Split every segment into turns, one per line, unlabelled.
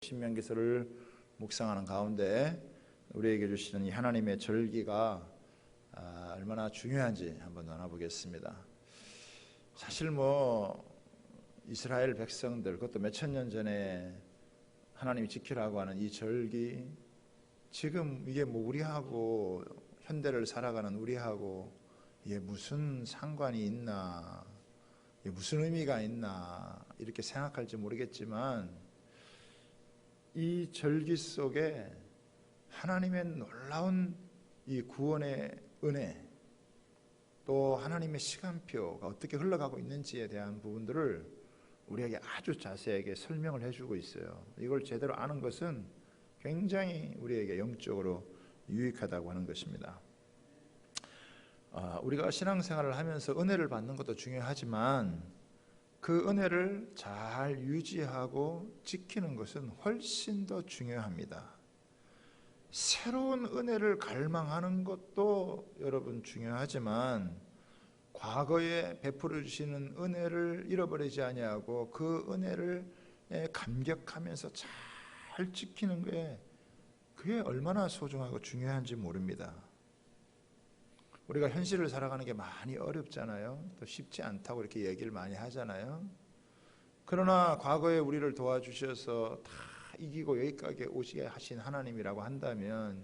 신명기서를 묵상하는 가운데 우리에게 주시는 이 하나님의 절기가 얼마나 중요한지 한번 나눠보겠습니다. 사실 이스라엘 백성들, 그것도 몇천 년 전에 하나님이 지키라고 하는 이 절기, 지금 이게 우리하고 현대를 살아가는 우리하고 이게 무슨 상관이 있나, 이게 무슨 의미가 있나 이렇게 생각할지 모르겠지만, 이 절기 속에 하나님의 놀라운 이 구원의 은혜, 또 하나님의 시간표가 어떻게 흘러가고 있는지에 대한 부분들을 우리에게 아주 자세하게 설명을 해주고 있어요. 이걸 제대로 아는 것은 굉장히 우리에게 영적으로 유익하다고 하는 것입니다. 우리가 신앙생활을 하면서 은혜를 받는 것도 중요하지만 그 은혜를 잘 유지하고 지키는 것은 훨씬 더 중요합니다. 새로운 은혜를 갈망하는 것도 여러분 중요하지만, 과거에 베풀어 주시는 은혜를 잃어버리지 아니하고 그 은혜를 감격하면서 잘 지키는 게 그게 얼마나 소중하고 중요한지 모릅니다. 우리가 현실을 살아가는 게 많이 어렵잖아요. 또 쉽지 않다고 이렇게 얘기를 많이 하잖아요. 그러나 과거에 우리를 도와주셔서 다 이기고 여기까지 오시게 하신 하나님이라고 한다면,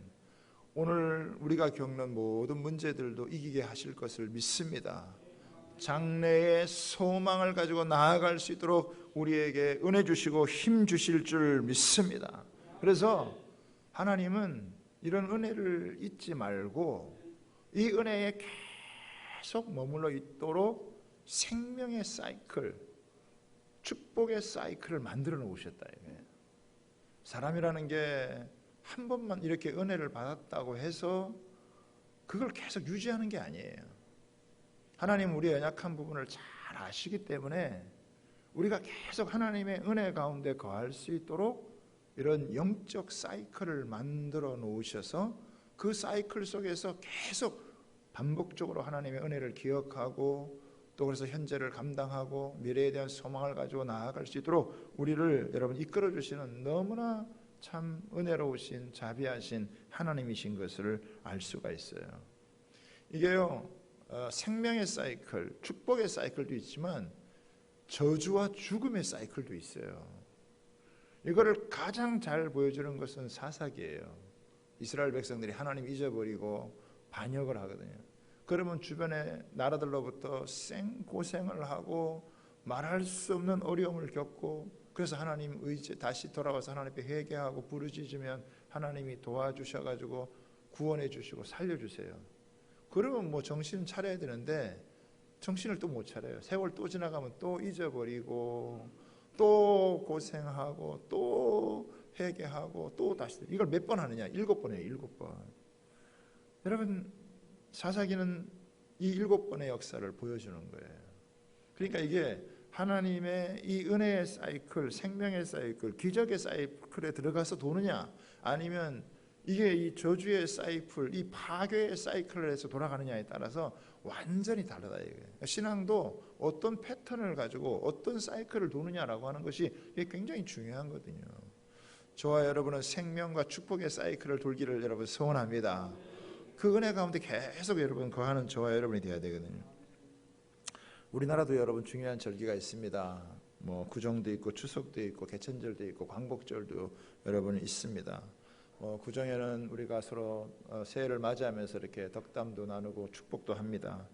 오늘 우리가 겪는 모든 문제들도 이기게 하실 것을 믿습니다. 장래의 소망을 가지고 나아갈 수 있도록 우리에게 은혜 주시고 힘 주실 줄 믿습니다. 그래서 하나님은 이런 은혜를 잊지 말고 이 은혜에 계속 머물러 있도록 생명의 사이클, 축복의 사이클을 만들어 놓으셨다. 사람이라는 게 한 번만 이렇게 은혜를 받았다고 해서 그걸 계속 유지하는 게 아니에요. 하나님은 우리의 연약한 부분을 잘 아시기 때문에 우리가 계속 하나님의 은혜 가운데 거할 수 있도록 이런 영적 사이클을 만들어 놓으셔서 그 사이클 속에서 계속 반복적으로 하나님의 은혜를 기억하고, 또 그래서 현재를 감당하고 미래에 대한 소망을 가지고 나아갈 수 있도록 우리를 여러분 이끌어 주시는 너무나 참 은혜로우신 자비하신 하나님이신 것을 알 수가 있어요. 이게요, 생명의 사이클, 축복의 사이클도 있지만 저주와 죽음의 사이클도 있어요. 이거를 가장 잘 보여주는 것은 사사기예요. 이스라엘 백성들이 하나님 잊어버리고 반역을 하거든요. 그러면 주변의 나라들로부터 생고생을 하고 말할 수 없는 어려움을 겪고, 그래서 하나님 의지 다시 돌아와서 하나님 앞에 회개하고 부르짖으면 하나님이 도와주셔가지고 구원해 주시고 살려주세요. 그러면 정신 차려야 되는데 정신을 또 못 차려요. 세월 또 지나가면 또 잊어버리고 또 고생하고 또 회개하고 또 다시. 이걸 몇 번 하느냐? 7번이에요. 7번. 여러분, 사사기는 이 7번의 역사를 보여주는 거예요. 그러니까 이게 하나님의 이 은혜의 사이클, 생명의 사이클, 기적의 사이클에 들어가서 도느냐, 아니면 이게 이 저주의 사이클, 이 파괴의 사이클에서 돌아가느냐에 따라서 완전히 다르다 이거예요. 신앙도 어떤 패턴을 가지고 어떤 사이클을 도느냐라고 하는 것이 이게 굉장히 중요한 거거든요. 저와 여러분은 생명과 축복의 사이클을 돌기를 여러분 소원합니다. 그 은혜 가운데 계속 여러분 거하는 저와 여러분이 되어야 되거든요. 우리나라도 여러분 중요한 절기가 있습니다. 구정도 있고 추석도 있고 개천절도 있고 광복절도 여러분 있습니다. 구정에는 우리가 서로 새해를 맞이하면서 이렇게 덕담도 나누고 축복도 합니다.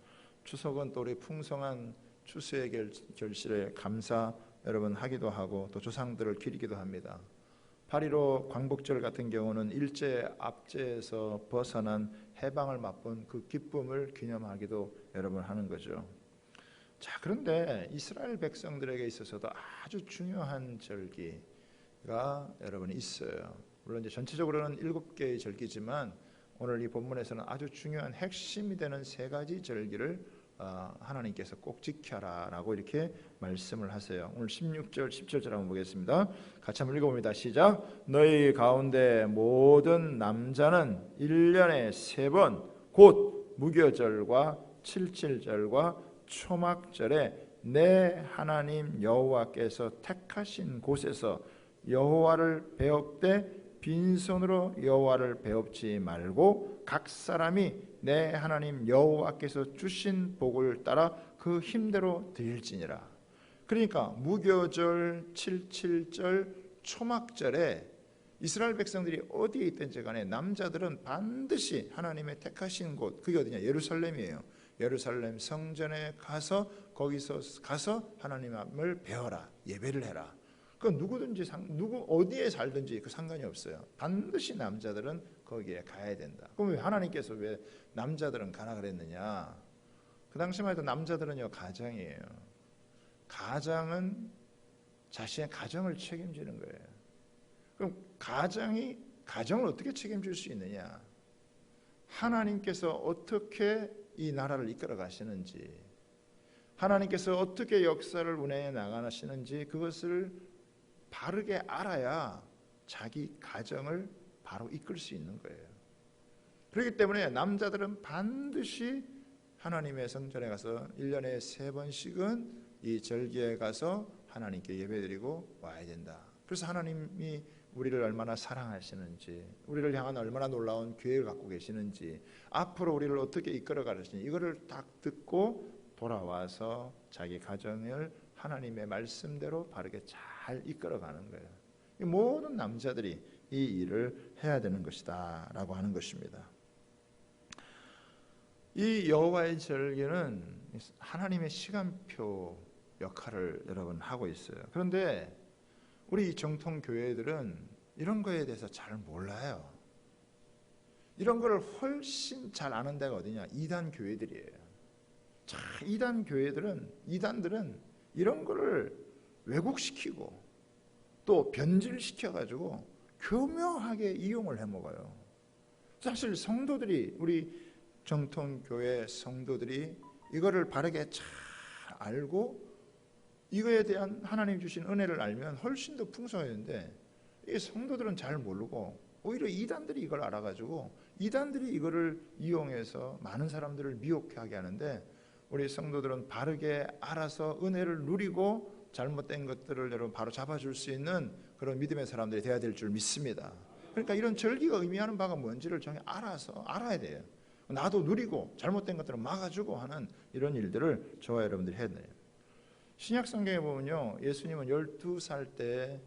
추석은 또 우리 풍성한 추수의 결실에 감사 여러분 하기도 하고, 또 조상들을 기리기도 합니다. 8.15 광복절 같은 경우는 일제 압제에서 벗어난 해방을 맛본 그 기쁨을 기념하기도 여러분 하는 거죠. 자, 그런데 이스라엘 백성들에게 있어서도 아주 중요한 절기가 여러분 있어요. 물론 이제 전체적으로는 7개의 절기지만 오늘 이 본문에서는 아주 중요한 핵심이 되는 3가지 절기를 하나님께서 꼭 지켜라라고 이렇게 말씀을 하세요. 오늘 16절, 17절 한번 보겠습니다. 같이 한번 읽어봅니다. 시작. 너희 가운데 모든 남자는 1년에 3번 곧 무교절과 칠칠절과 초막절에 내 하나님 여호와께서 택하신 곳에서 여호와를 배웁되 빈손으로 여호와를 배웁지 말고 각 사람이 내 하나님 여호와께서 주신 복을 따라 그 힘대로 드릴지니라. 그러니까 무교절, 칠칠절, 초막절에 이스라엘 백성들이 어디에 있든지 간에 남자들은 반드시 하나님의 택하신 곳, 그게 어디냐? 예루살렘이에요. 예루살렘 성전에 가서 거기서 가서 하나님을 배워라, 예배를 해라. 그 누구든지 누구 어디에 살든지 그 상관이 없어요. 반드시 남자들은 거기에 가야 된다. 그럼 왜 하나님께서 왜 남자들은 가라 그랬느냐? 그 당시만 해도 남자들은요 가장이에요. 가장은 자신의 가정을 책임지는 거예요. 그럼 가정을 어떻게 책임질 수 있느냐? 하나님께서 어떻게 이 나라를 이끌어 가시는지, 하나님께서 어떻게 역사를 운행해 나가시는지 그것을 바르게 알아야 자기 가정을 바로 이끌 수 있는 거예요. 그렇기 때문에 남자들은 반드시 하나님의 성전에 가서 1년에 3번씩은 이 절기에 가서 하나님께 예배드리고 와야 된다. 그래서 하나님이 우리를 얼마나 사랑하시는지, 우리를 향한 얼마나 놀라운 계획을 갖고 계시는지, 앞으로 우리를 어떻게 이끌어 가시는지 이거를 딱 듣고 돌아와서 자기 가정을 하나님의 말씀대로 바르게 잘 이끌어가는 거예요. 모든 남자들이 이 일을 해야 되는 것이다 라고 하는 것입니다. 이 여호와의 절기는 하나님의 시간표 역할을 여러분 하고 있어요. 그런데 우리 정통 교회들은 이런 거에 대해서 잘 몰라요. 이런 걸 훨씬 잘 아는 데가 어디냐? 이단 교회들이에요. 자, 이단들은 이런 거를 왜곡시키고 또 변질시켜가지고 교묘하게 이용을 해먹어요. 사실 성도들이, 우리 정통교회 성도들이 이거를 바르게 잘 알고 이거에 대한 하나님 주신 은혜를 알면 훨씬 더 풍성했는데, 이 성도들은 잘 모르고 오히려 이단들이 이걸 알아가지고 이단들이 이거를 이용해서 많은 사람들을 미혹하게 하는데, 우리 성도들은 바르게 알아서 은혜를 누리고 잘못된 것들을 여러분 바로 잡아줄 수 있는 그런 믿음의 사람들이 되어야 될 줄 믿습니다. 그러니까 이런 절기가 의미하는 바가 뭔지를 정확히 알아야 돼요. 나도 누리고 잘못된 것들을 막아주고 하는 이런 일들을 저와 여러분들이 해야 돼요. 신약 성경에 보면요, 예수님은 12살 때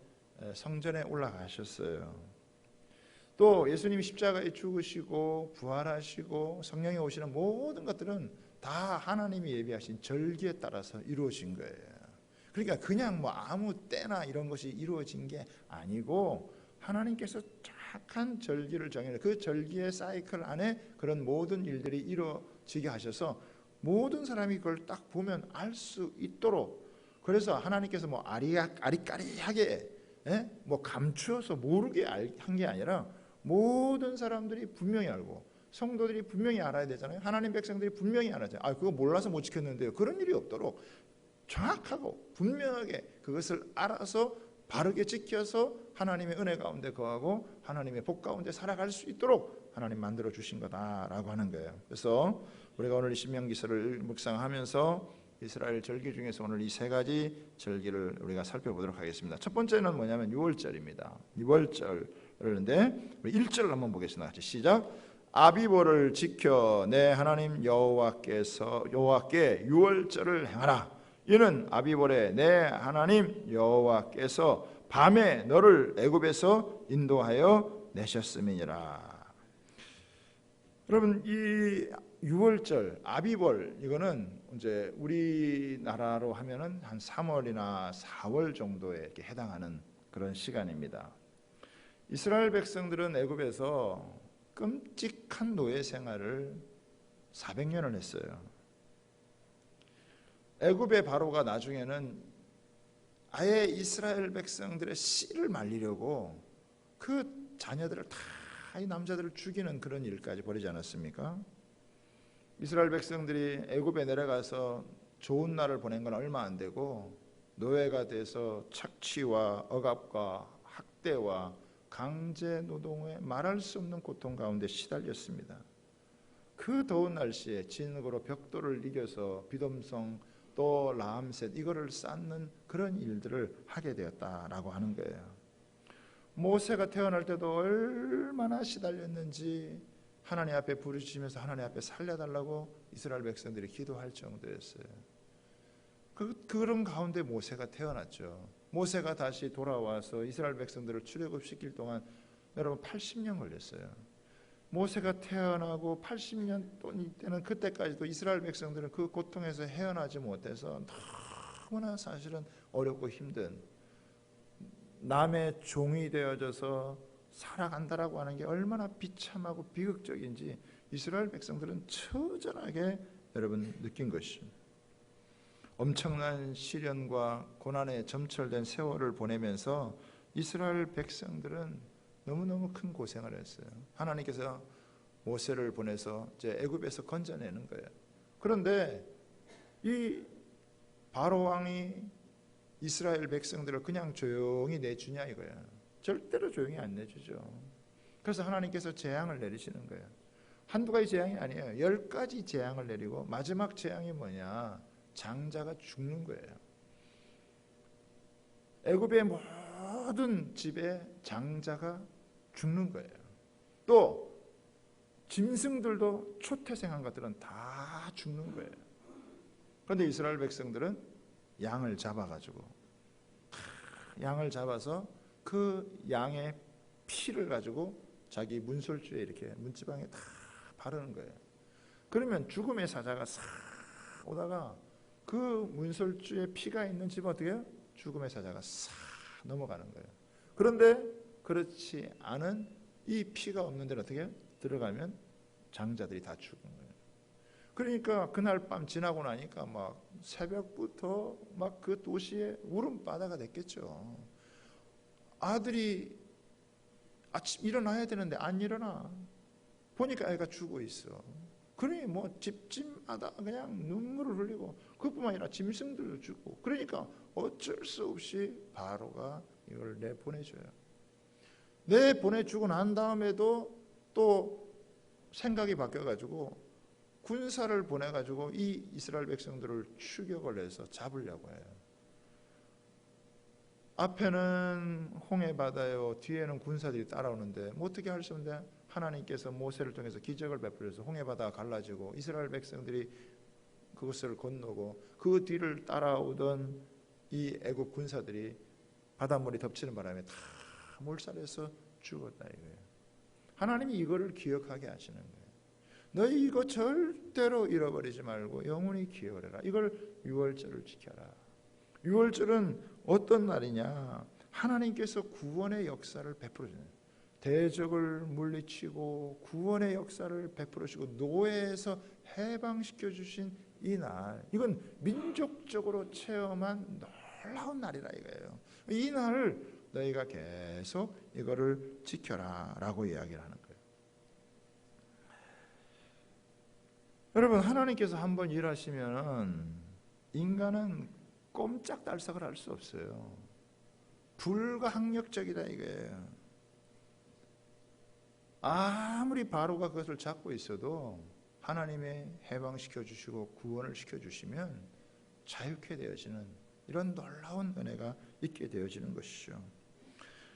성전에 올라가셨어요. 또 예수님이 십자가에 죽으시고 부활하시고 성령이 오시는 모든 것들은 다 하나님이 예비하신 절기에 따라서 이루어진 거예요. 그러니까 그냥 뭐 아무 때나 이런 것이 이루어진 게 아니고 하나님께서 정확한 절기를 정해 그 절기의 사이클 안에 그런 모든 일들이 이루어지게 하셔서 모든 사람이 그걸 딱 보면 알 수 있도록, 그래서 하나님께서 뭐 아리까리하게 뭐 감추어서 모르게 한 게 아니라 모든 사람들이 분명히 알고 성도들이 분명히 알아야 되잖아요. 하나님 백성들이 분명히 알아야 돼요. 그거 몰라서 못 지켰는데요. 그런 일이 없도록 정확하고 분명하게 그것을 알아서 바르게 지켜서 하나님의 은혜 가운데 거하고 하나님의 복 가운데 살아갈 수 있도록 하나님 만들어 주신 거다라고 하는 거예요. 그래서 우리가 오늘 이 신명기서를 묵상하면서 이스라엘 절기 중에서 오늘 이 3가지 절기를 우리가 살펴보도록 하겠습니다. 첫 번째는 뭐냐면 6월절입니다. 6월절. 그런데 우리 1절을 한번 보겠습니다. 같이 시작. 아비보를 지켜 내 하나님 여호와께 6월절을 행하라. 이는 아비보레 내 하나님 여호와께서 밤에 너를 애굽에서 인도하여 내셨음이니라. 여러분, 이 6월절 아비볼, 이거는 이제 우리나라로 하면은 한 3월이나 4월 정도에 이렇게 해당하는 그런 시간입니다. 이스라엘 백성들은 애굽에서 끔찍한 노예 생활을 400년을 했어요. 애굽의 바로가 나중에는 아예 이스라엘 백성들의 씨를 말리려고 그 자녀들을 다 이 남자들을 죽이는 그런 일까지 벌이지 않았습니까? 이스라엘 백성들이 애굽에 내려가서 좋은 날을 보낸 건 얼마 안 되고 노예가 돼서 착취와 억압과 학대와 강제 노동에 말할 수 없는 고통 가운데 시달렸습니다. 그 더운 날씨에 진흙으로 벽돌을 이겨서 비돔성 또 라암셋 이거를 쌓는 그런 일들을 하게 되었다라고 하는 거예요. 모세가 태어날 때도 얼마나 시달렸는지 하나님 앞에 부르짖으면서 하나님 앞에 살려달라고 이스라엘 백성들이 기도할 정도였어요. 그런 가운데 모세가 태어났죠. 모세가 다시 돌아와서 이스라엘 백성들을 출애굽시킬 동안 여러분 80년 걸렸어요. 모세가 태어나고 80년 때는 그때까지도 이스라엘 백성들은 그 고통에서 헤어나지 못해서 너무나 사실은 어렵고 힘든, 남의 종이 되어져서 살아간다라고 하는 게 얼마나 비참하고 비극적인지 이스라엘 백성들은 처절하게 여러분 느낀 것이죠. 엄청난 시련과 고난에 점철된 세월을 보내면서 이스라엘 백성들은 너무너무 큰 고생을 했어요. 하나님께서 모세를 보내서 이제 애굽에서 건져내는 거예요. 그런데 이 바로 왕이 이스라엘 백성들을 그냥 조용히 내주냐 이거야. 절대로 조용히 안 내주죠. 그래서 하나님께서 재앙을 내리시는 거예요. 한두 가지 재앙이 아니에요. 10가지 재앙을 내리고 마지막 재앙이 뭐냐? 장자가 죽는 거예요. 애굽의 모든 집에 장자가 죽는 거예요. 또 짐승들도 초태생한 것들은 다 죽는 거예요. 그런데 이스라엘 백성들은 양을 잡아가지고 양을 잡아서 그 양의 피를 가지고 자기 문설주에 이렇게 문지방에 다 바르는 거예요. 그러면 죽음의 사자가 싹 오다가 그 문설주에 피가 있는 집 어떻게 해요? 죽음의 사자가 싹 넘어가는 거예요. 그런데 그렇지 않은 이 피가 없는 데는 어떻게 해요? 들어가면 장자들이 다 죽은 거예요. 그러니까 그날 밤 지나고 나니까 막 새벽부터 막 그 도시에 울음바다가 됐겠죠. 아들이 아침 일어나야 되는데 안 일어나. 보니까 애가 죽어 있어. 그러니 뭐 집집마다 그냥 눈물을 흘리고, 그뿐만 아니라 짐승들도 죽고. 그러니까 어쩔 수 없이 바로가 이걸 내보내줘요. 내보내주고 난 다음에도 또 생각이 바뀌어가지고 군사를 보내가지고 이 이스라엘 백성들을 추격을 해서 잡으려고 해요. 앞에는 홍해바다요, 뒤에는 군사들이 따라오는데 뭐 어떻게 할 수 없는데 하나님께서 모세를 통해서 기적을 베풀어서 홍해바다가 갈라지고 이스라엘 백성들이 그것을 건너고 그 뒤를 따라오던 이 애국 군사들이 바닷물이 덮치는 바람에 다 몰살해서 죽었다 이거예요. 하나님이 이거를 기억하게 하시는 거예요. 너희 이거 절대로 잃어버리지 말고 영원히 기억을 해라. 이걸 유월절을 지켜라. 유월절은 어떤 날이냐? 하나님께서 구원의 역사를 베풀어주는, 대적을 물리치고 구원의 역사를 베풀어주시고 노예에서 해방시켜 주신 이 날, 이건 민족적으로 체험한 놀라운 날이라 이거예요. 이 날을 너희가 계속 이거를 지켜라 라고 이야기를 하는 거예요. 여러분, 하나님께서 한번 일하시면 인간은 꼼짝달싹을 할 수 없어요. 불가항력적이다 이거예요. 아무리 바로가 그것을 잡고 있어도 하나님의 해방시켜 주시고 구원을 시켜 주시면 자유케 되어지는 이런 놀라운 은혜가 있게 되어지는 것이죠.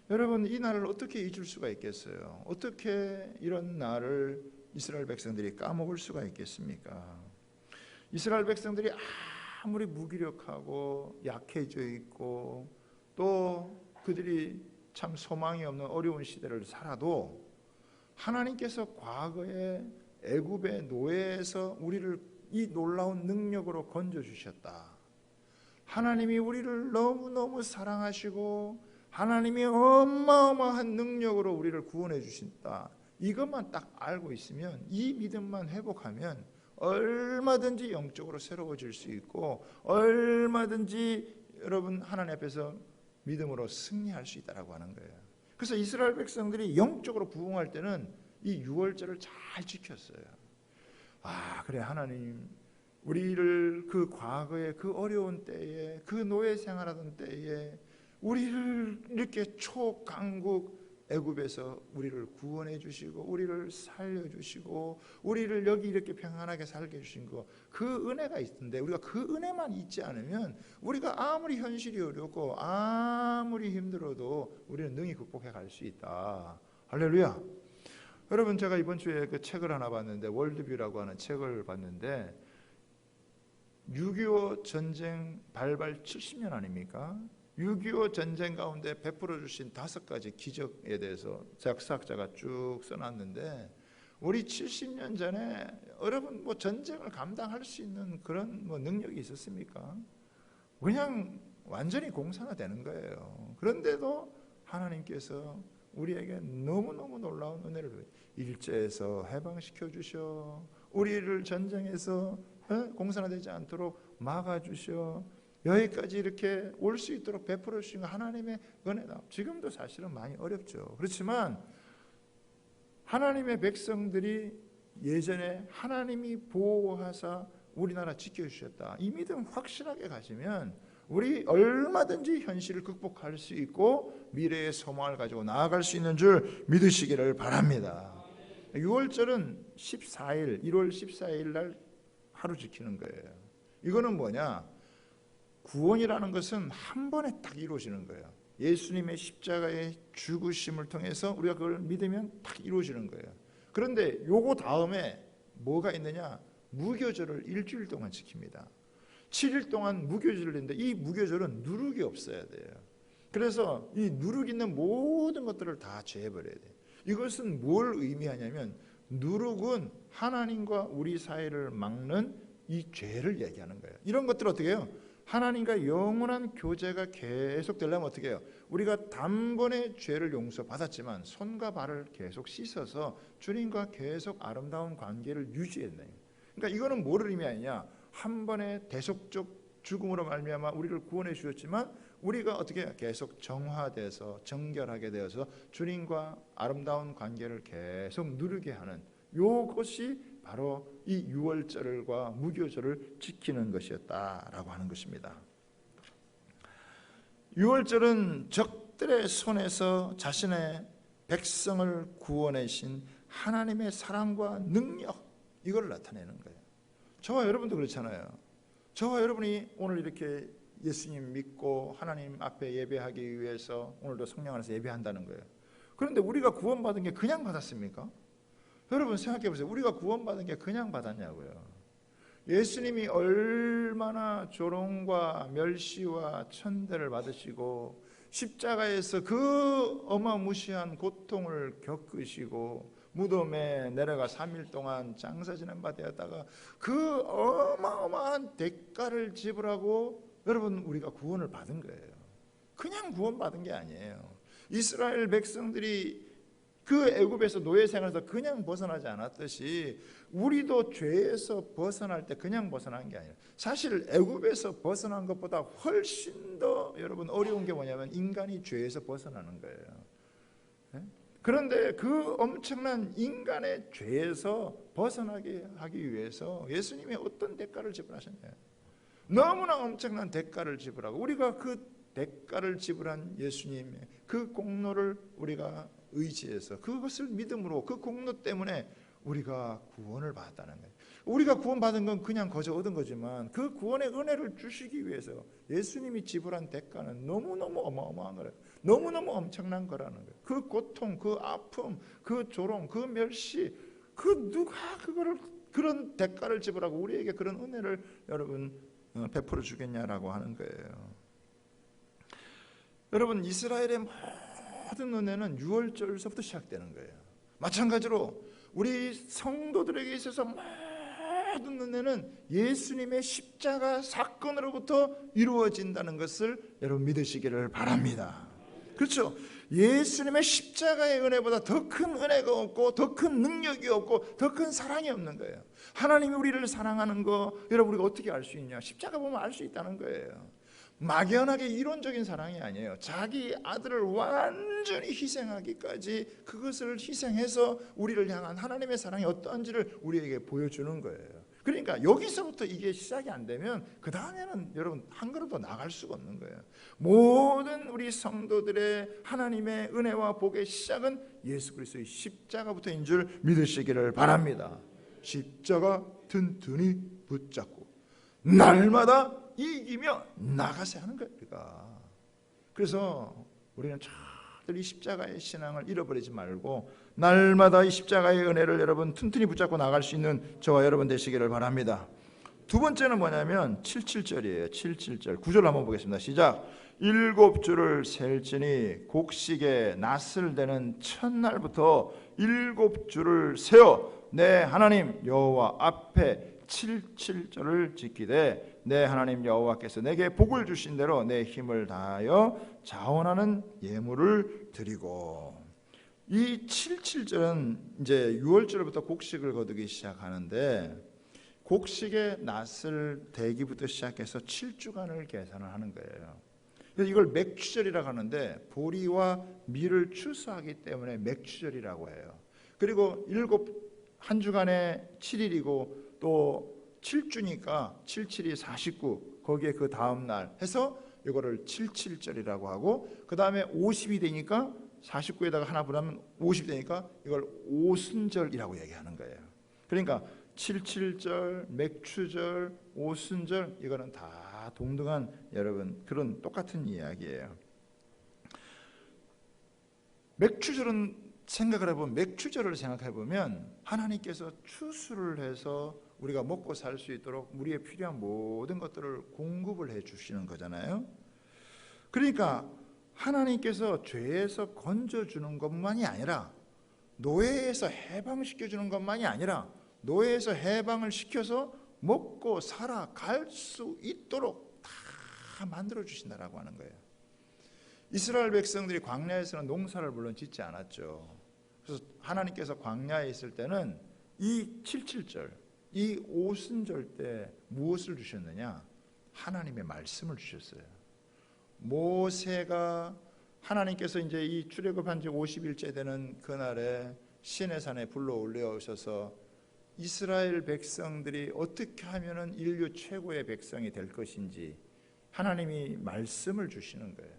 여러분, 이 날을 어떻게 잊을 수가 있겠어요? 어떻게 이런 날을 이스라엘 백성들이 까먹을 수가 있겠습니까? 이스라엘 백성들이 아무리 무기력하고 약해져 있고 또 그들이 참 소망이 없는 어려운 시대를 살아도 하나님께서 과거에 애굽의 노예에서 우리를 이 놀라운 능력으로 건져주셨다. 하나님이 우리를 너무너무 사랑하시고 하나님이 어마어마한 능력으로 우리를 구원해 주신다. 이것만 딱 알고 있으면, 이 믿음만 회복하면 얼마든지 영적으로 새로워질 수 있고 얼마든지 여러분 하나님 앞에서 믿음으로 승리할 수 있다라고 하는 거예요. 그래서 이스라엘 백성들이 영적으로 부흥할 때는 이 유월절을 잘 지켰어요. 그래, 하나님 우리를 그 과거에 그 어려운 때에 그 노예 생활하던 때에 우리를 이렇게 초강국 애굽에서 우리를 구원해 주시고 우리를 살려 주시고 우리를 여기 이렇게 평안하게 살게 해주신 거, 그 은혜가 있는데 우리가 그 은혜만 잊지 않으면 우리가 아무리 현실이 어렵고 아무리 힘들어도 우리는 능히 극복해 갈 수 있다. 할렐루야. 여러분, 제가 이번 주에 그 책을 하나 봤는데, 월드뷰라고 하는 책을 봤는데 6.25 전쟁 발발 70년 아닙니까? 6.25 전쟁 가운데 베풀어 주신 5가지 기적에 대해서 역사학자가 쭉 써놨는데, 우리 70년 전에 여러분 뭐 전쟁을 감당할 수 있는 그런 뭐 능력이 있었습니까? 그냥 완전히 공산화되는 거예요. 그런데도 하나님께서 우리에게 너무너무 놀라운 은혜를 일제에서 해방시켜 주셔, 우리를 전쟁에서 공산화되지 않도록 막아주셔, 여기까지 이렇게 올 수 있도록 베풀어 주신 하나님의 은혜다. 지금도 사실은 많이 어렵죠. 그렇지만 하나님의 백성들이 예전에 하나님이 보호하사 우리나라 지켜주셨다, 이 믿음 확실하게 가지면 우리 얼마든지 현실을 극복할 수 있고 미래의 소망을 가지고 나아갈 수 있는 줄 믿으시기를 바랍니다. 6월절은 14일, 1월 14일 날 하루 지키는 거예요. 이거는 뭐냐? 구원이라는 것은 한 번에 딱 이루어지는 거예요. 예수님의 십자가의 죽으심을 통해서 우리가 그걸 믿으면 딱 이루어지는 거예요. 그런데 요거 다음에 뭐가 있느냐? 무교절을 일주일 동안 지킵니다. 7일 동안 무교절을 했는데 이 무교절은 누룩이 없어야 돼요. 그래서 이 누룩 있는 모든 것들을 다 제해버려야 돼요. 이것은 뭘 의미하냐면, 누룩은 하나님과 우리 사이를 막는 이 죄를 얘기하는 거예요. 이런 것들 어떻게 해요? 하나님과 영원한 교제가 계속 되려면 어떻게 해요? 우리가 단번에 죄를 용서받았지만 손과 발을 계속 씻어서 주님과 계속 아름다운 관계를 유지해야 돼요. 그러니까 이거는 뭐를 의미하느냐? 한 번에 대속적 죽음으로 말미암아 우리를 구원해 주셨지만 우리가 어떻게 계속 정화돼서 정결하게 되어서 주님과 아름다운 관계를 계속 누리게 하는, 요것이 바로 이 유월절과 무교절을 지키는 것이었다라고 하는 것입니다. 유월절은 적들의 손에서 자신의 백성을 구원하신 하나님의 사랑과 능력, 이걸 나타내는 거예요. 저와 여러분도 그렇잖아요. 저와 여러분이 오늘 이렇게 예수님 믿고 하나님 앞에 예배하기 위해서 오늘도 성령 안에서 예배한다는 거예요. 그런데 우리가 구원받은 게 그냥 받았습니까? 여러분 생각해 보세요. 우리가 구원받은 게 그냥 받았냐고요. 예수님이 얼마나 조롱과 멸시와 천대를 받으시고 십자가에서 그 어마무시한 고통을 겪으시고 무덤에 내려가 3일 동안 장사 지낸 바 되었다가 그 어마어마한 대가를 지불하고 여러분 우리가 구원을 받은 거예요. 그냥 구원받은 게 아니에요. 이스라엘 백성들이 그 애굽에서 노예 생활에서 그냥 벗어나지 않았듯이 우리도 죄에서 벗어날 때 그냥 벗어난 게 아니에요. 사실 애굽에서 벗어난 것보다 훨씬 더 여러분 어려운 게 뭐냐면 인간이 죄에서 벗어나는 거예요. 그런데 그 엄청난 인간의 죄에서 벗어나게 하기 위해서 예수님이 어떤 대가를 지불하셨나요? 너무나 엄청난 대가를 지불하고 우리가 그 대가를 지불한 예수님의 그 공로를 우리가 의지해서 그것을 믿음으로 그 공로 때문에 우리가 구원을 받았다는 거예요. 우리가 구원받은 건 그냥 거저 얻은 거지만 그 구원의 은혜를 주시기 위해서 예수님이 지불한 대가는 너무너무 어마어마한 거예요. 너무너무 엄청난 거라는 거예요. 그 고통, 그 아픔, 그 조롱, 그 멸시, 그 누가 그거를 그런 대가를 지불하고 우리에게 그런 은혜를 여러분 베풀어 주겠냐라고 하는 거예요. 여러분 이스라엘의 모든 은혜는 유월절서부터 시작되는 거예요. 마찬가지로 우리 성도들에게 있어서 모든 은혜는 예수님의 십자가 사건으로부터 이루어진다는 것을 여러분 믿으시기를 바랍니다. 그렇죠? 예수님의 십자가의 은혜보다 더 큰 은혜가 없고 더 큰 능력이 없고 더 큰 사랑이 없는 거예요. 하나님이 우리를 사랑하는 거 여러분 우리가 어떻게 알 수 있냐? 십자가 보면 알 수 있다는 거예요. 막연하게 이론적인 사랑이 아니에요. 자기 아들을 완전히 희생하기까지 그것을 희생해서 우리를 향한 하나님의 사랑이 어떠한지를 우리에게 보여주는 거예요. 그러니까 여기서부터 이게 시작이 안 되면 그 다음에는 여러분 한 걸음도 나갈 수가 없는 거예요. 모든 우리 성도들의 하나님의 은혜와 복의 시작은 예수 그리스도의 십자가부터인 줄 믿으시기를 바랍니다. 십자가 튼튼히 붙잡고 날마다 이기며 나가세 하는 거예요. 그래서 우리는 이 십자가의 신앙을 잃어버리지 말고 날마다 이 십자가의 은혜를 여러분 튼튼히 붙잡고 나갈 수 있는 저와 여러분 되시기를 바랍니다. 두 번째는 뭐냐면 77절이에요. 77절 9절 한번 보겠습니다. 시작. 7주를 셀지니 곡식에 낫을 대는 첫날부터 7주를 세어 내 하나님 여호와 앞에 77절을 지키되 내 하나님 여호와께서 내게 복을 주신 대로 내 힘을 다하여 자원하는 예물을 드리고. 이 77절은 이제 6월절부터 곡식을 거두기 시작하는데 곡식의 낫을 대기부터 시작해서 7주간을 계산을 하는 거예요. 그래서 이걸 맥추절이라고 하는데 보리와 밀을 추수하기 때문에 맥추절이라고 해요. 그리고 한 주간에 7일이고 또 7주니까 77이 49 거기에 그 다음 날 해서 이거를 77절이라고 하고 그 다음에 50이 되니까 49에다가 하나 부르면 50이 되니까 이걸 오순절이라고 얘기하는 거예요. 그러니까 77절, 맥추절, 오순절 이거는 다 동등한 여러분 그런 똑같은 이야기예요. 맥추절은 생각을 해보면 맥추절을 생각해 보면 하나님께서 추수를 해서 우리가 먹고 살 수 있도록 우리의 필요한 모든 것들을 공급을 해 주시는 거잖아요. 그러니까 하나님께서 죄에서 건져주는 것만이 아니라 노예에서 해방시켜주는 것만이 아니라 노예에서 해방을 시켜서 먹고 살아갈 수 있도록 다 만들어 주신다라고 하는 거예요. 이스라엘 백성들이 광야에서는 농사를 물론 짓지 않았죠. 그래서 하나님께서 광야에 있을 때는 이 77절 이 오순절 때 무엇을 주셨느냐? 하나님의 말씀을 주셨어요. 모세가 하나님께서 이제 이 출애굽한 지 50일째 되는 그날에 시내산에 불러 올려오셔서 이스라엘 백성들이 어떻게 하면은 인류 최고의 백성이 될 것인지 하나님이 말씀을 주시는 거예요.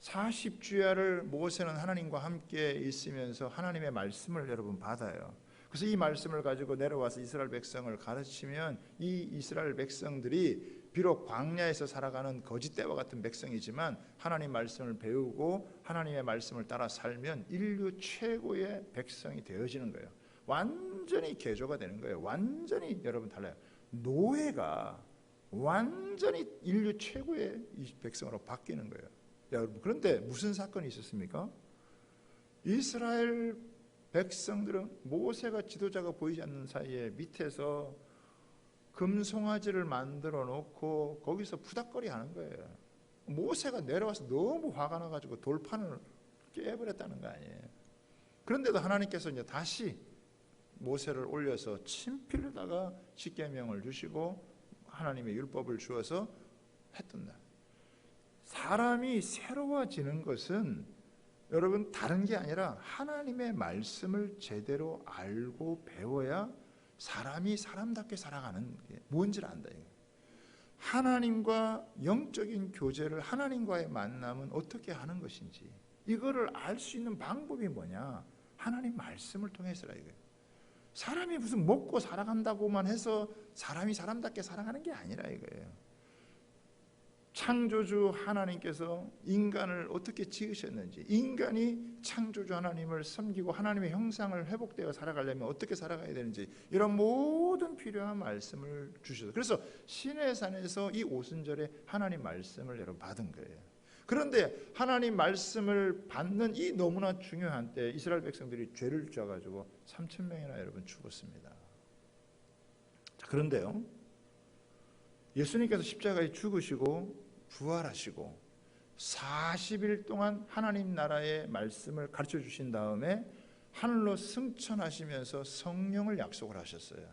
40주야를 모세는 하나님과 함께 있으면서 하나님의 말씀을 여러분 받아요. 그래서 이 말씀을 가지고 내려와서 이스라엘 백성을 가르치면 이 이스라엘 백성들이 비록 광야에서 살아가는 거짓대와 같은 백성이지만 하나님 말씀을 배우고 하나님의 말씀을 따라 살면 인류 최고의 백성이 되어지는 거예요. 완전히 개조가 되는 거예요. 완전히 여러분 달라요. 노예가 완전히 인류 최고의 백성으로 바뀌는 거예요. 여러분 그런데 무슨 사건이 있었습니까? 이스라엘 백성들은 모세가 지도자가 보이지 않는 사이에 밑에서 금송아지를 만들어 놓고 거기서 푸닥거리 하는 거예요. 모세가 내려와서 너무 화가 나가지고 돌판을 깨버렸다는 거 아니에요. 그런데도 하나님께서 이제 다시 모세를 올려서 친필로다가 십계명을 주시고 하나님의 율법을 주어서 했던 날. 사람이 새로워지는 것은 여러분 다른 게 아니라 하나님의 말씀을 제대로 알고 배워야 사람이 사람답게 살아가는 게 뭔지를 안다. 하나님과 영적인 교제를 하나님과의 만남은 어떻게 하는 것인지 이거를 알 수 있는 방법이 뭐냐? 하나님 말씀을 통해서라 이거예요. 사람이 무슨 먹고 살아간다고만 해서 사람이 사람답게 살아가는 게 아니라 이거예요. 창조주 하나님께서 인간을 어떻게 지으셨는지, 인간이 창조주 하나님을 섬기고 하나님의 형상을 회복되어 살아가려면 어떻게 살아가야 되는지 이런 모든 필요한 말씀을 주셔서 그래서 시내산에서 이 오순절에 하나님 말씀을 여러분 받은 거예요. 그런데 하나님 말씀을 받는 이 너무나 중요한 때 이스라엘 백성들이 죄를 지어가지고 3,000명이나 여러분 죽었습니다. 자, 그런데요 예수님께서 십자가에 죽으시고 부활하시고 40일 동안 하나님 나라의 말씀을 가르쳐 주신 다음에 하늘로 승천하시면서 성령을 약속을 하셨어요.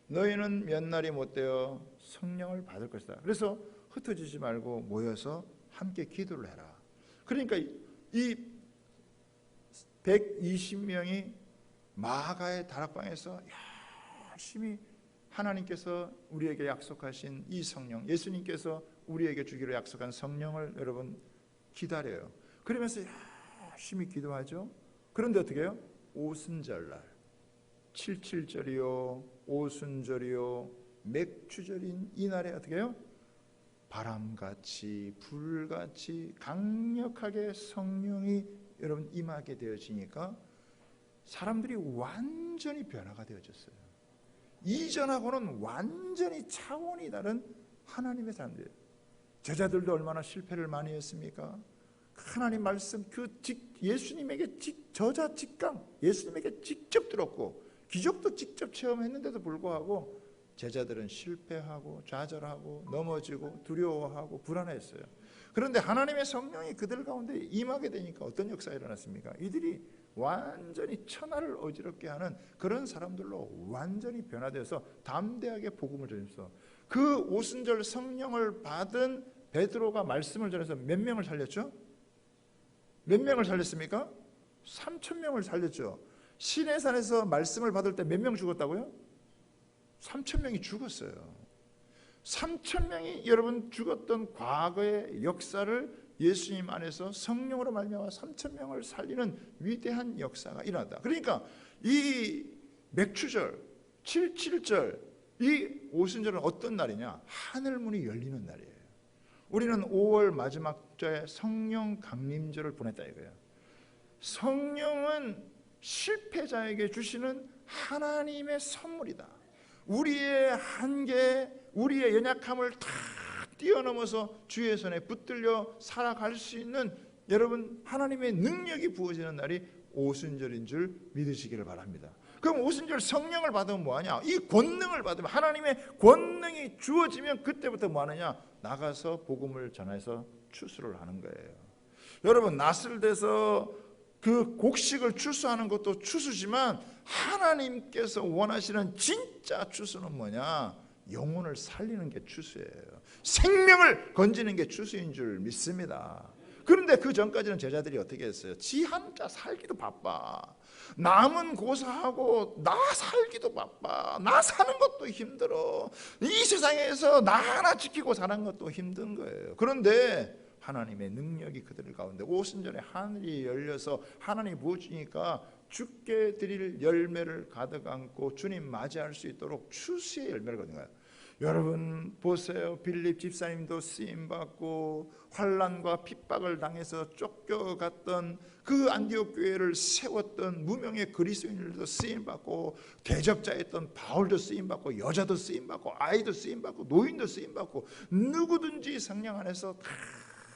너희는 몇 날이 못되어 성령을 받을 것이다. 그래서 흩어지지 말고 모여서 함께 기도를 해라. 그러니까 이 120명이 마가의 다락방에서 열심히 하나님께서 우리에게 약속하신 이 성령, 예수님께서 우리에게 주기로 약속한 성령을 여러분 기다려요. 그러면서 열심히 기도하죠. 그런데 어떻게 해요? 오순절날 77절이요 오순절이요 맥추절인 이 날에 어떻게 해요? 바람같이 불같이 강력하게 성령이 여러분 임하게 되어지니까 사람들이 완전히 변화가 되어졌어요. 이전하고는 완전히 차원이 다른 하나님의 사람들이에요. 제자들도 얼마나 실패를 많이 했습니까? 하나님 말씀 예수님에게 저자 직강 예수님에게 직접 들었고 기적도 직접 체험했는데도 불구하고 제자들은 실패하고 좌절하고 넘어지고 두려워하고 불안했어요. 그런데 하나님의 성령이 그들 가운데 임하게 되니까 어떤 역사가 일어났습니까? 이들이 완전히 천하를 어지럽게 하는 그런 사람들로 완전히 변화되어서 담대하게 복음을 전했어. 그 오순절 성령을 받은 베드로가 말씀을 전해서 몇 명을 살렸죠? 몇 명을 살렸습니까? 3,000명을 살렸죠. 시내산에서 말씀을 받을 때 몇 명 죽었다고요? 3,000명이 죽었어요. 3,000명이 여러분 죽었던 과거의 역사를 예수님 안에서 성령으로 말미암아 3,000명을 살리는 위대한 역사가 일어났다. 그러니까 이 맥추절, 77절, 이 오순절은 어떤 날이냐? 하늘문이 열리는 날이에요. 우리는 5월 마지막 주에 성령 강림절을 보냈다 이거예요. 성령은 실패자에게 주시는 하나님의 선물이다. 우리의 한계, 우리의 연약함을 다 뛰어넘어서 주의 손에 붙들려 살아갈 수 있는 여러분 하나님의 능력이 부어지는 날이 오순절인 줄 믿으시기를 바랍니다. 그럼 오순절 성령을 받으면 뭐하냐? 이 권능을 받으면 하나님의 권능이 주어지면 그때부터 뭐하느냐? 나가서 복음을 전해서 추수를 하는 거예요. 여러분 낯을 대서 그 곡식을 추수하는 것도 추수지만 하나님께서 원하시는 진짜 추수는 뭐냐? 영혼을 살리는 게 추수예요. 생명을 건지는 게 추수인 줄 믿습니다. 그런데 그 전까지는 제자들이 어떻게 했어요? 지 혼자 살기도 바빠. 남은 고사하고 나 살기도 바빠. 나 사는 것도 힘들어. 이 세상에서 나 하나 지키고 사는 것도 힘든 거예요. 그런데 하나님의 능력이 그들 가운데 오순절에 하늘이 열려서 하나님이 부어주니까 주께 드릴 열매를 가득 안고 주님 맞이할 수 있도록 추수의 열매를 거둔 거예요. 여러분 보세요. 빌립 집사님도 쓰임받고 환난과 핍박을 당해서 쫓겨갔던 그 안디옥 교회를 세웠던 무명의 그리스도인들도 쓰임받고 대적자였던 바울도 쓰임받고 여자도 쓰임받고 아이도 쓰임받고 노인도 쓰임받고 누구든지 성령 안에서 다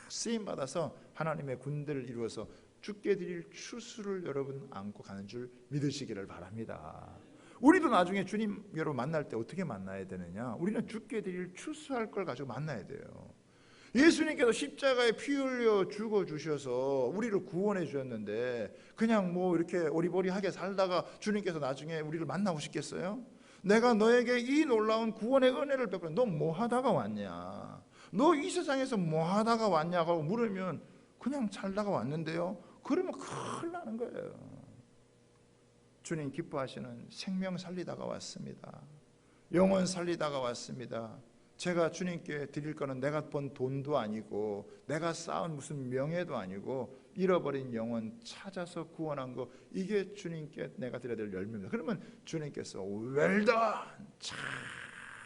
쓰임받아서 하나님의 군대를 이루어서 주께 드릴 추수를 여러분 안고 가는 줄 믿으시기를 바랍니다. 우리도 나중에 주님 여러분 만날 때 어떻게 만나야 되느냐? 우리는 주께 드릴 추수할 걸 가지고 만나야 돼요. 예수님께서 십자가에 피 흘려 죽어주셔서 우리를 구원해 주셨는데 그냥 뭐 이렇게 오리보리하게 살다가 주님께서 나중에 우리를 만나고 싶겠어요? 내가 너에게 이 놀라운 구원의 은혜를 베풀어 너 뭐 하다가 왔냐? 너 이 세상에서 뭐 하다가 왔냐고 물으면 그냥 살다가 왔는데요. 그러면 큰일 나는 거예요. 주님 기뻐하시는 생명 살리다가 왔습니다. 영혼 살리다가 왔습니다. 제가 주님께 드릴 거는 내가 번 돈도 아니고 내가 쌓은 무슨 명예도 아니고 잃어버린 영혼 찾아서 구원한 거 이게 주님께 내가 드려야 될 열매입니다. 그러면 주님께서 웰던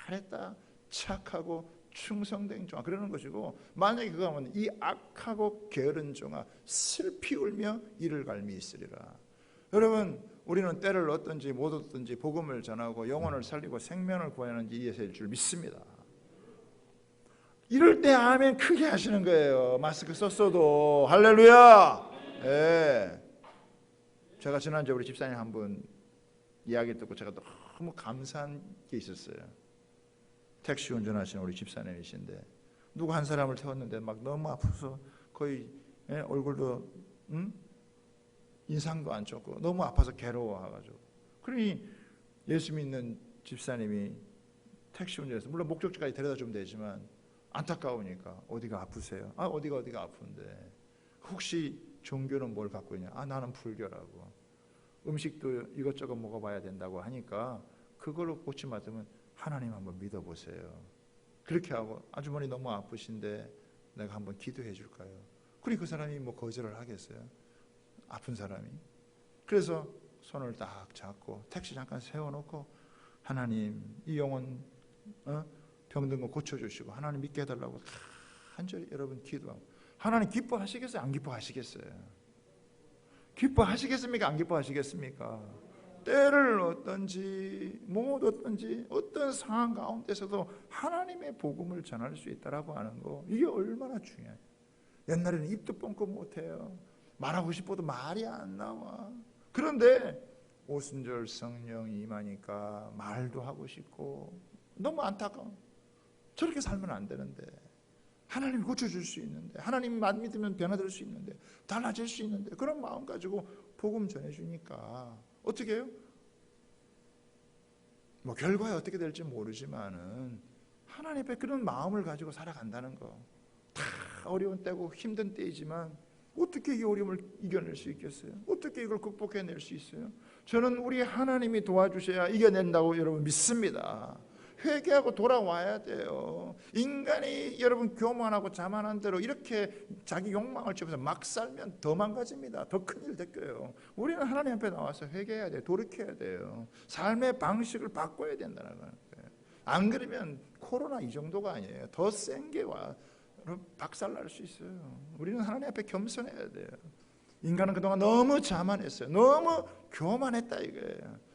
잘했다 착하고 충성된 종아 그러는 것이고 만약에 그가 하면 이 악하고 게으른 종아 슬피 울며 이를 갈미 있으리라. 여러분 우리는 때를 얻든지 못 얻든지 복음을 전하고 영혼을 살리고 생명을 구하는 일일 줄 믿습니다. 이럴 때 아멘 크게 하시는 거예요. 마스크 썼어도 할렐루야. 예. 제가 지난주에 우리 집사님 한 분 이야기 듣고 제가 너무 감사한 게 있었어요. 택시 운전하시는 우리 집사님이신데 누구 한 사람을 태웠는데 막 너무 아파서 거의 얼굴도 인상도 안 좋고 너무 아파서 괴로워가지고 그러니 예수 믿는 집사님이 택시 운전해서 물론 목적지까지 데려다 주면 되지만 안타까우니까 어디가 아프세요? 어디가 아픈데 혹시 종교는 뭘 갖고 있냐? 나는 불교라고. 음식도 이것저것 먹어봐야 된다고 하니까 그걸로 고침 받으면 하나님 한번 믿어보세요. 그렇게 하고 아주머니 너무 아프신데 내가 한번 기도해 줄까요? 그리고 그 사람이 뭐 거절을 하겠어요? 아픈 사람이. 그래서 손을 딱 잡고 택시 잠깐 세워놓고 하나님 이 영혼 병든 거 고쳐주시고 하나님 믿게 해달라고 간절히 여러분 기도하고 하나님 기뻐하시겠어요? 안 기뻐하시겠어요? 기뻐하시겠습니까? 안 기뻐하시겠습니까? 때를 얻든지 못 얻든지 어떤 상황 가운데서도 하나님의 복음을 전할 수 있다라고 하는 거 이게 얼마나 중요해요. 옛날에는 입도 뻥끗 못해요. 말하고 싶어도 말이 안 나와. 그런데 오순절 성령이 임하니까 말도 하고 싶고 너무 안타까워. 저렇게 살면 안 되는데 하나님이 고쳐줄 수 있는데 하나님 믿으면 변화될 수 있는데 달라질 수 있는데 그런 마음 가지고 복음 전해주니까 어떻게 해요? 뭐 결과에 어떻게 될지 모르지만은 하나님 앞에 그런 마음을 가지고 살아간다는 거. 다 어려운 때고 힘든 때이지만 어떻게 이 어려움을 이겨낼 수 있겠어요? 어떻게 이걸 극복해낼 수 있어요? 저는 우리 하나님이 도와주셔야 이겨낸다고 여러분 믿습니다. 회개하고 돌아와야 돼요. 인간이 여러분 교만하고 자만한 대로 이렇게 자기 욕망을 쫓아서 막 살면 더 망가집니다. 더 큰일 겪어요. 우리는 하나님 앞에 나와서 회개해야 돼요. 돌이켜야 돼요. 삶의 방식을 바꿔야 된다는 거예요. 안 그러면 코로나 이 정도가 아니에요. 더 센 게 와. 박살날 수 있어요. 우리는 하나님 앞에 겸손해야 돼요. 인간은 그동안 너무 자만했어요. 너무 교만했다 이거예요.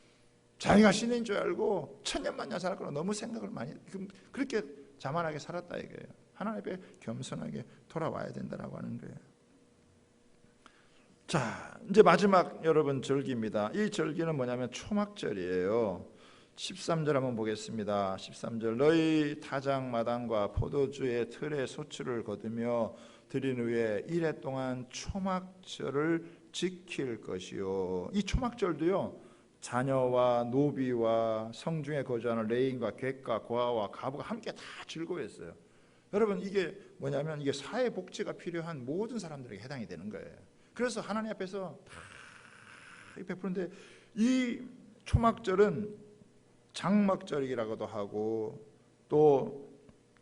자기가 신인 줄 알고 천년만년 살았거나 너무 생각을 많이 그렇게 자만하게 살았다 이거예요. 하나님 앞에 겸손하게 돌아와야 된다라고 하는 거예요. 자, 이제 마지막 여러분 절기입니다. 이 절기는 뭐냐면 초막절이에요. 13절 한번 보겠습니다. 13절 너희 타작마당과 포도주의 틀에 소출을 거두며 드린 후에 이래 동안 초막절을 지킬 것이요. 이 초막절도요 자녀와 노비와 성중에 거주하는 레인과 객과 고아와 가부가 함께 다 즐거워했어요. 여러분 이게 뭐냐면 이게 사회복지가 필요한 모든 사람들에게 해당이 되는 거예요. 그래서 하나님 앞에서 다 베푸는데 이 초막절은 장막절이라고도 하고 또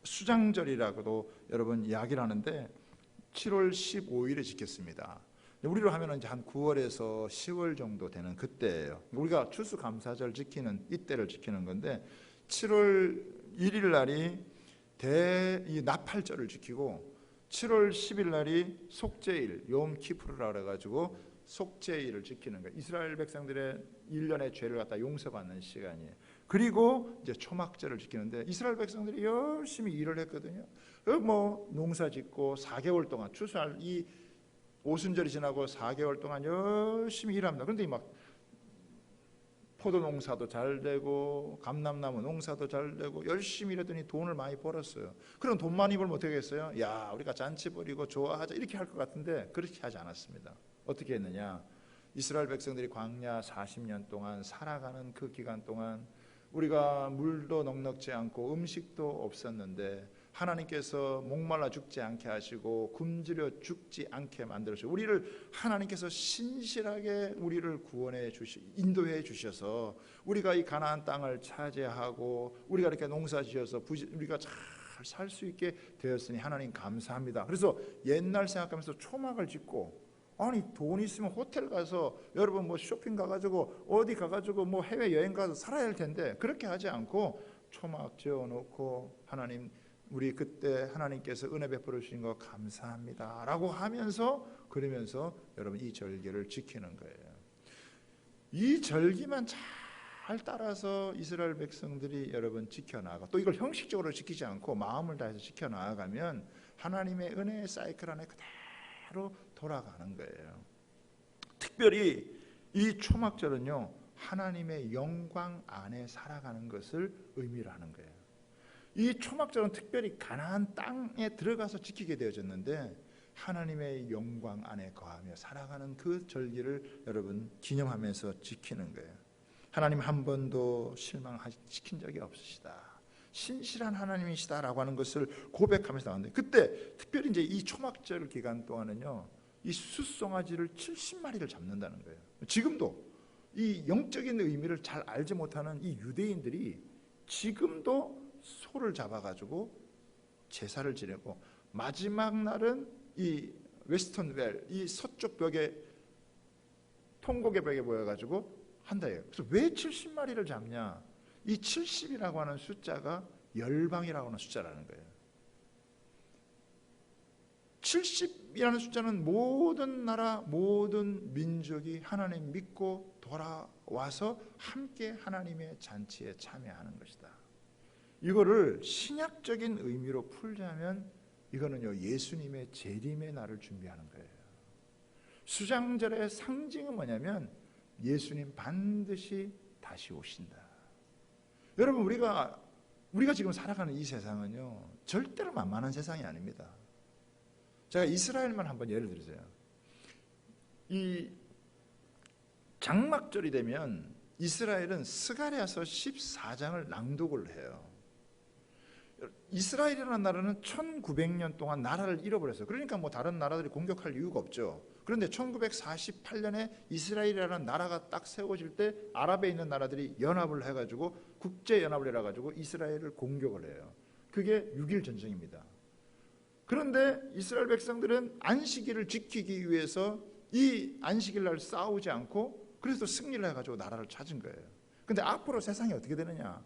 수장절이라고도 여러분 이야기를 하는데 7월 15일에 지켰습니다. 우리로 하면 이제 한 9월에서 10월 정도 되는 그때예요. 우리가 추수감사절 지키는 이때를 지키는 건데 7월 1일 날이 이 나팔절을 지키고 7월 10일 날이 속죄일 욤키푸르라 그래가지고 속죄일을 지키는 거예요. 이스라엘 백성들의 1년의 죄를 갖다 용서받는 시간이에요. 그리고 이제 초막절을 지키는데 이스라엘 백성들이 열심히 일을 했거든요. 뭐 농사 짓고 4개월 동안 추수할 이 오순절이 지나고 4개월 동안 열심히 일합니다. 그런데 막 포도 농사도 잘 되고 감람나무 농사도 잘 되고 열심히 일했더니 돈을 많이 벌었어요. 그럼 돈 많이 벌면 어떻게 했어요? 야, 우리가 잔치 벌이고 좋아하자 이렇게 할 것 같은데 그렇게 하지 않았습니다. 어떻게 했느냐? 이스라엘 백성들이 광야 40년 동안 살아가는 그 기간 동안 우리가 물도 넉넉지 않고 음식도 없었는데 하나님께서 목말라 죽지 않게 하시고 굶주려 죽지 않게 만들어주시고 우리를 하나님께서 신실하게 우리를 구원해 인도해 주셔서 우리가 이 가나안 땅을 차지하고 우리가 이렇게 농사 지어서 우리가 잘 살 수 있게 되었으니 하나님 감사합니다. 그래서 옛날 생각하면서 초막을 짓고 아니 돈 있으면 호텔 가서 여러분 뭐 쇼핑 가가지고 어디 가가지고 뭐 해외 여행 가서 살아야 할 텐데 그렇게 하지 않고 초막 지어놓고 하나님 우리 그때 하나님께서 은혜 베풀어 주신 거 감사합니다 라고 하면서 그러면서 여러분 이 절기를 지키는 거예요. 이 절기만 잘 따라서 이스라엘 백성들이 여러분 지켜나가 또 이걸 형식적으로 지키지 않고 마음을 다해서 지켜나가면 하나님의 은혜의 사이클 안에 그대로 돌아가는 거예요. 특별히 이 초막절은요 하나님의 영광 안에 살아가는 것을 의미를 하는 거예요. 이 초막절은 특별히 가나안 땅에 들어가서 지키게 되어졌는데 하나님의 영광 안에 거하며 살아가는 그 절기를 여러분 기념하면서 지키는 거예요. 하나님 한 번도 실망시킨 적이 없으시다. 신실한 하나님이시다라고 하는 것을 고백하면서 나왔는데 그때 특별히 이제 이 초막절 기간 동안은요 이 숫송아지를 70마리를 잡는다는 거예요. 지금도 이 영적인 의미를 잘 알지 못하는 이 유대인들이 지금도 소를 잡아가지고 제사를 지내고, 마지막 날은 이 웨스턴웰, 이 서쪽 벽에, 통곡의 벽에 모여가지고 한다예요. 그래서 왜 70마리를 잡냐? 이 70이라고 하는 숫자가 열방이라고 하는 숫자라는 거예요. 70이라는 숫자는 모든 나라, 모든 민족이 하나님 믿고 돌아와서 함께 하나님의 잔치에 참여하는 것이다. 이거를 신약적인 의미로 풀자면 이거는요, 예수님의 재림의 날을 준비하는 거예요. 수장절의 상징은 뭐냐면 예수님 반드시 다시 오신다. 여러분, 우리가 지금 살아가는 이 세상은요, 절대로 만만한 세상이 아닙니다. 제가 이스라엘만 한번 예를 들으세요. 이 장막절이 되면 이스라엘은 스가랴서 14장을 낭독을 해요. 이스라엘이라는 나라는 1900년 동안 나라를 잃어버렸어요. 그러니까 뭐 다른 나라들이 공격할 이유가 없죠. 그런데 1948년에 이스라엘이라는 나라가 딱 세워질 때 아랍에 있는 나라들이 연합을 해가지고, 국제연합을 해가지고 이스라엘을 공격을 해요. 그게 6.1 전쟁입니다. 그런데 이스라엘 백성들은 안식일을 지키기 위해서 이 안식일 날 싸우지 않고, 그래서 승리를 해가지고 나라를 찾은 거예요. 근데 앞으로 세상이 어떻게 되느냐?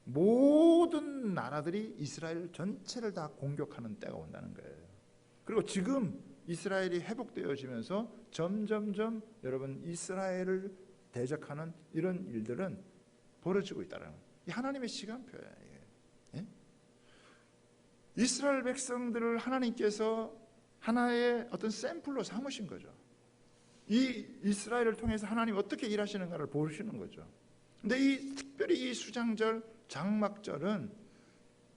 모든 나라들이 이스라엘 전체를 다 공격하는 때가 온다는 거예요. 그리고 지금 이스라엘이 회복되어지면서 점점점 여러분 이스라엘을 대적하는 이런 일들은 벌어지고 있다는 거예요. 이 하나님의 시간표예요. 예? 이스라엘 백성들을 하나님께서 하나의 어떤 샘플로 삼으신 거죠. 이 이스라엘을 통해서 하나님 어떻게 일하시는가를 보시는 거죠. 근데 특별히 이 수장절, 장막절은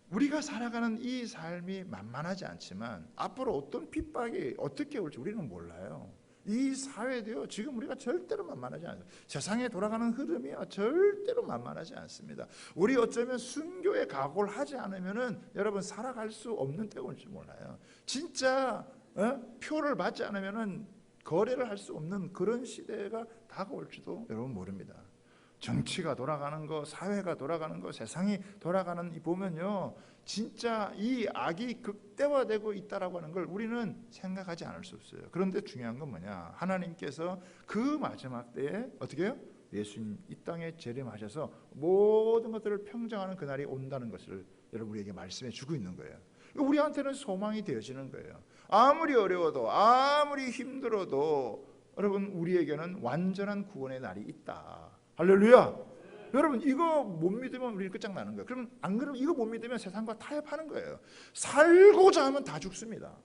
우리가 살아가는 이 삶이 만만하지 않지만 앞으로 어떤 핍박이 어떻게 올지 우리는 몰라요. 이 사회도요, 지금 우리가 절대로 만만하지 않아요. 세상에 돌아가는 흐름이요, 절대로 만만하지 않습니다. 우리 어쩌면 순교의 각오를 하지 않으면은 여러분 살아갈 수 없는 때가 올지 몰라요. 진짜 표를 받지 않으면은 거래를 할 수 없는 그런 시대가 다가올지도 여러분 모릅니다. 정치가 돌아가는 거, 사회가 돌아가는 거, 세상이 돌아가는 이 보면요, 진짜 이 악이 극대화되고 있다라고 하는 걸 우리는 생각하지 않을 수 없어요. 그런데 중요한 건 뭐냐? 하나님께서 그 마지막 때에 어떻게 해요? 예수님 이 땅에 재림하셔서 모든 것들을 평정하는 그날이 온다는 것을 여러분 우리에게 말씀해 주고 있는 거예요. 우리한테는 소망이 되어지는 거예요. 아무리 어려워도, 아무리 힘들어도 여러분 우리에게는 완전한 구원의 날이 있다. 할렐루야. 여러분 이거 못 믿으면 우리 끝장나는 거예요. 그럼 안 그러면 이거 못 믿으면 세상과 타협하는 거예요. 살고자 하면 다 죽습니다.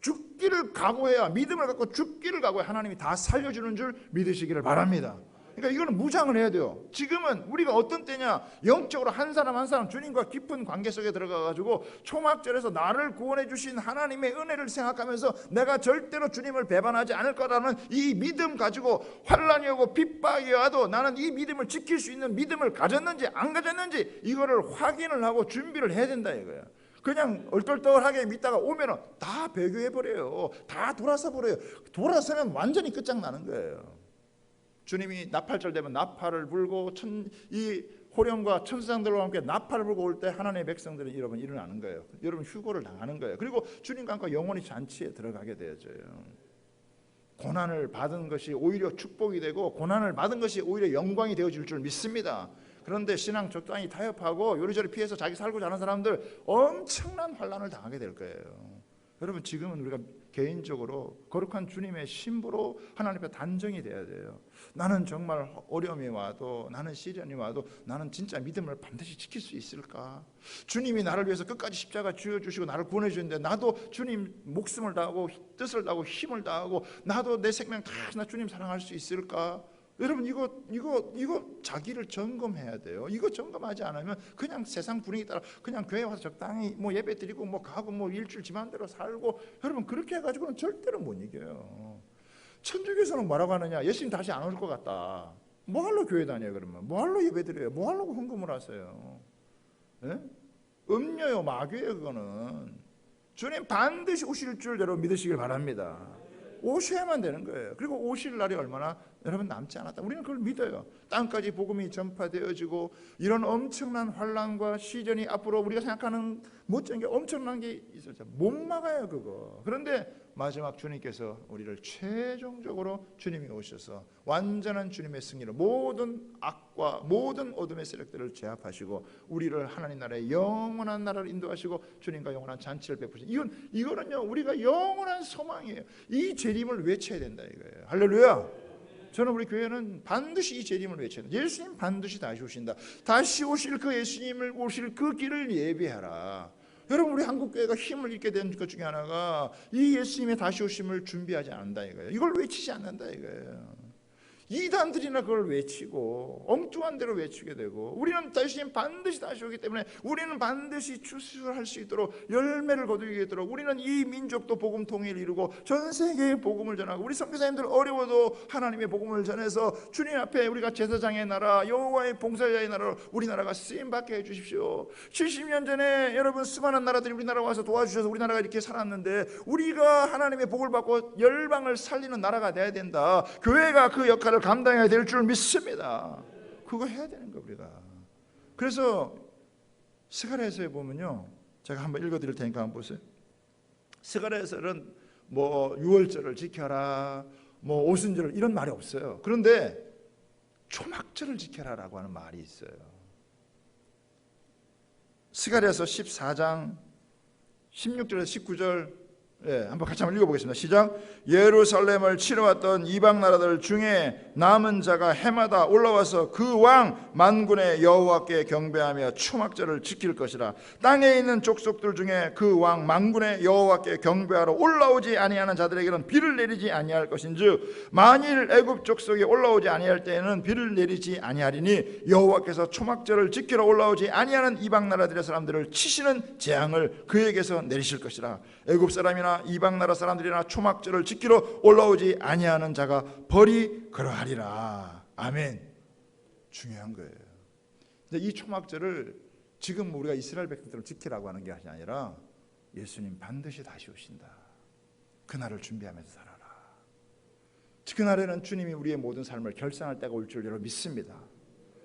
죽기를 각오해야, 믿음을 갖고 죽기를 각오해 하나님이 다 살려주는 줄 믿으시기를 바랍니다. 그러니까 이거는 무장을 해야 돼요. 지금은 우리가 어떤 때냐, 영적으로 한 사람 한 사람 주님과 깊은 관계 속에 들어가가지고 초막절에서 나를 구원해 주신 하나님의 은혜를 생각하면서 내가 절대로 주님을 배반하지 않을 거라는 이 믿음 가지고 환난이 오고 핍박이 와도 나는 이 믿음을 지킬 수 있는 믿음을 가졌는지 안 가졌는지 이거를 확인을 하고 준비를 해야 된다 이거예요. 그냥 얼떨떨하게 믿다가 오면은 다 배교해버려요. 다 돌아서 버려요. 돌아서면 완전히 끝장나는 거예요. 주님이 나팔절 되면 나팔을 불고 이 호령과 천사장들과 함께 나팔을 불고 올 때 하나님의 백성들은 여러분 일어나는 거예요. 여러분 휴거를 당하는 거예요. 그리고 주님과 함께 영원히 잔치에 들어가게 되어져요. 고난을 받은 것이 오히려 축복이 되고 고난을 받은 것이 오히려 영광이 되어질 줄 믿습니다. 그런데 신앙 적당히 타협하고 요리조리 피해서 자기 살고자 하는 사람들 엄청난 환난을 당하게 될 거예요. 여러분 지금은 우리가 개인적으로 거룩한 주님의 신부로 하나님 앞에 단정이 돼야 돼요. 나는 정말 어려움이 와도, 나는 시련이 와도 나는 진짜 믿음을 반드시 지킬 수 있을까? 주님이 나를 위해서 끝까지 십자가 쥐어주시고 나를 구원해 주는데 나도 주님 목숨을 다하고 뜻을 다하고 힘을 다하고 나도 내 생명 다 나 주님 사랑할 수 있을까? 여러분 이거 자기를 점검해야 돼요. 이거 점검하지 않으면 그냥 세상 분위기 따라 그냥 교회 와서 적당히 뭐 예배 드리고 뭐 가고 뭐 일주일 지 마음대로 살고, 여러분 그렇게 해가지고는 절대로 못 이겨요. 천주교에서는 뭐라고 하느냐? 예수님 다시 안 올 것 같다. 뭐하러 교회 다녀요 그러면? 뭐하러 예배 드려요? 뭐하려고 헌금을 하세요? 예? 음료요 마귀예요 그거는. 주님 반드시 오실 줄 여러분 믿으시길 바랍니다. 오셔야만 되는 거예요. 그리고 오실 날이 얼마나 여러분 남지 않았다. 우리는 그걸 믿어요. 땅까지 복음이 전파되어지고 이런 엄청난 환란과 시련이 앞으로 우리가 생각하는 못지않은 게 엄청난 게 있었죠. 못 막아요 그거. 그런데 마지막 주님께서 우리를 최종적으로 주님이 오셔서 완전한 주님의 승리로 모든 악과 모든 어둠의 세력들을 제압하시고 우리를 하나님 나라의 영원한 나라를 인도하시고 주님과 영원한 잔치를 베푸시고 이거는요 우리가 영원한 소망이에요. 이 재림을 외쳐야 된다 이거예요. 할렐루야. 저는 우리 교회는 반드시 이 재림을 외쳐야 된다. 예수님 반드시 다시 오신다. 다시 오실 그 예수님을 오실 그 길을 예비하라. 여러분 우리 한국교회가 힘을 잃게 된 것 중에 하나가 이 예수님의 다시 오심을 준비하지 않는다 이거예요. 이걸 외치지 않는다 이거예요. 이단들이나 그걸 외치고 엉뚱한 대로 외치게 되고 우리는 반드시 다시 오기 때문에 우리는 반드시 추수할 수 있도록 열매를 거두겠도록 우리는 이 민족도 복음 통일을 이루고 전 세계에 복음을 전하고 우리 선교사님들 어려워도 하나님의 복음을 전해서 주님 앞에 우리가 제사장의 나라 여호와의 봉사자의 나라로 우리나라가 쓰임받게 해주십시오. 70년 전에 여러분 수많은 나라들이 우리나라 와서 도와주셔서 우리나라가 이렇게 살았는데 우리가 하나님의 복을 받고 열방을 살리는 나라가 돼야 된다. 교회가 그 역할을 감당해야 될 줄 믿습니다. 그거 해야 되는 거 우리가. 그래서 스가랴서에 보면요, 제가 한번 읽어드릴 테니까 한번 보세요. 스가랴서는 뭐 유월절을 지켜라, 뭐 오순절을 이런 말이 없어요. 그런데 초막절을 지켜라라고 하는 말이 있어요. 스가랴서 14장 16절에서 19절 한번 같이 한번 읽어보겠습니다. 시작. 예루살렘을 치러왔던 이방 나라들 중에 남은 자가 해마다 올라와서 그 왕 만군의 여호와께 경배하며 초막절을 지킬 것이라. 땅에 있는 족속들 중에 그 왕 만군의 여호와께 경배하러 올라오지 아니하는 자들에게는 비를 내리지 아니할 것인즉 만일 애굽 족속이 올라오지 아니할 때에는 비를 내리지 아니하리니 여호와께서 초막절을 지키러 올라오지 아니하는 이방 나라들의 사람들을 치시는 재앙을 그에게서 내리실 것이라. 애굽 사람이나 이방 나라 사람들이나 초막절을 지키러 올라오지 아니하는 자가 벌이 그러하리라. 아멘. 중요한 거예요. 근데 이 초막절을 지금 우리가 이스라엘 백성들을 지키라고 하는 게 아니라 예수님 반드시 다시 오신다. 그날을 준비하면서 살아라. 그날에는 주님이 우리의 모든 삶을 결산할 때가 올 줄 여러분 믿습니다.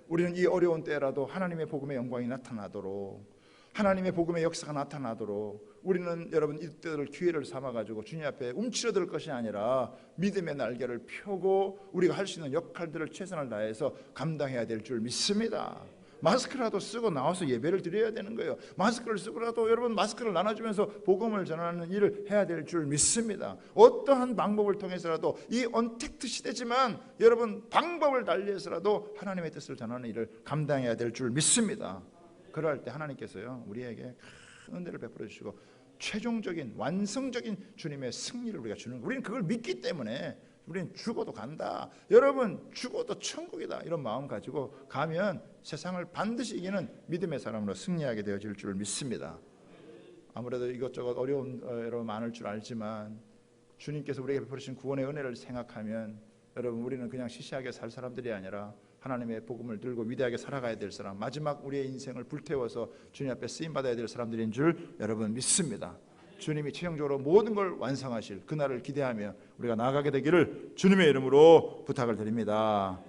우리는 이 어려운 때라도 하나님의 복음의 영광이 나타나도록 하나님의 복음의 역사가 나타나도록 우리는 여러분 이때를 기회를 삼아가지고 주님 앞에 움츠러들 것이 아니라 믿음의 날개를 펴고 우리가 할 수 있는 역할들을 최선을 다해서 감당해야 될 줄 믿습니다. 마스크라도 쓰고 나와서 예배를 드려야 되는 거예요. 마스크를 쓰고라도 여러분 마스크를 나눠주면서 복음을 전하는 일을 해야 될 줄 믿습니다. 어떠한 방법을 통해서라도 이 언택트 시대지만 여러분 방법을 달리해서라도 하나님의 뜻을 전하는 일을 감당해야 될 줄 믿습니다. 그럴 때 하나님께서요 우리에게 큰 은혜를 베풀어 주시고 최종적인 완성적인 주님의 승리를 우리가 주는 거예요. 우리는 그걸 믿기 때문에 우리는 죽어도 간다. 여러분 죽어도 천국이다. 이런 마음 가지고 가면 세상을 반드시 이기는 믿음의 사람으로 승리하게 되어질 줄 믿습니다. 아무래도 이것저것 어려운 여러분 많을 줄 알지만 주님께서 우리에게 베풀으신 구원의 은혜를 생각하면 여러분 우리는 그냥 시시하게 살 사람들이 아니라 하나님의 복음을 들고 위대하게 살아가야 될 사람, 마지막 우리의 인생을 불태워서 주님 앞에 쓰임받아야 될 사람들인 줄 여러분 믿습니다. 주님이 최종적으로 모든 걸 완성하실 그날을 기대하며 우리가 나아가게 되기를 주님의 이름으로 부탁을 드립니다.